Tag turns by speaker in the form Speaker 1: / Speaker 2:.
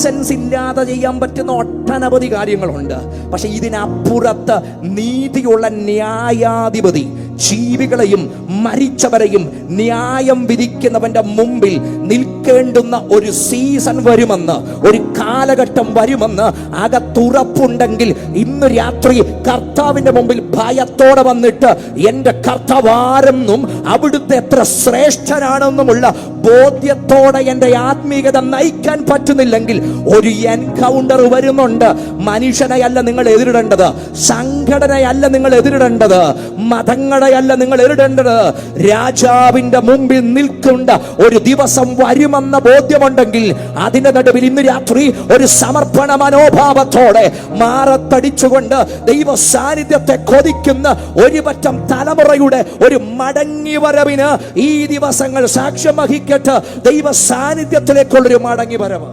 Speaker 1: Sense ഇല്ലാതെ ചെയ്യാൻ പറ്റുന്ന ഒട്ടനവധി കാര്യങ്ങളുണ്ട്. പക്ഷെ ഇതിനപ്പുറത്ത് നീതിയുള്ള ന്യായാധിപതി, ജീവികളെയും മരിച്ചവരെയും ന്യായം വിധിക്കുന്നവന്റെ മുമ്പിൽ നിൽക്കേണ്ടുന്ന ഒരു സീസൺ വരുമെന്ന്, ഒരു കാലഘട്ടം വരുമെന്ന് അകത്തുറപ്പുണ്ടെങ്കിൽ ഇന്ന് രാത്രി കർത്താവിന്റെ മുമ്പിൽ ഭയത്തോടെ വന്നിട്ട് എന്റെ കർത്താവാരെന്നും അവിടുത്തെ എത്ര ശ്രേഷ്ഠനാണെന്നുമുള്ള ബോധ്യത്തോടെ എന്റെ ആത്മീയത നയിക്കാൻ പറ്റുന്നില്ലെങ്കിൽ ഒരു എൻകൗണ്ടർ വരുന്നുണ്ട്. മനുഷ്യനെയല്ല നിങ്ങൾ എതിരിടേണ്ടത്, സംഘടനയല്ല നിങ്ങൾ എതിരിടേണ്ടത്, മതങ്ങളെയല്ല നിങ്ങൾ എതിരിടേണ്ടത്, രാജാവിന്റെ മുമ്പിൽ നിൽക്കേണ്ട ഒരു ദിവസം വരുമെന്ന ബോധ്യമുണ്ടെങ്കിൽ അതിന്റെ നടുവിൽ ഇന്ന് രാത്രി ഒരു സമർപ്പണ മനോഭാവത്തോടെ മാറത്തടിച്ചുകൊണ്ട് ദൈവ സാന്നിധ്യത്തെ കൊതിക്കുന്ന ഒരു പറ്റം തലമുറയുടെ ഒരു മടങ്ങി വരവിന് ഈ ദിവസങ്ങൾ സാക്ഷ്യം വഹിക്കട്ടെ. ദൈവ സാന്നിധ്യത്തിലേക്കുള്ളൊരു മടങ്ങി വരവ്.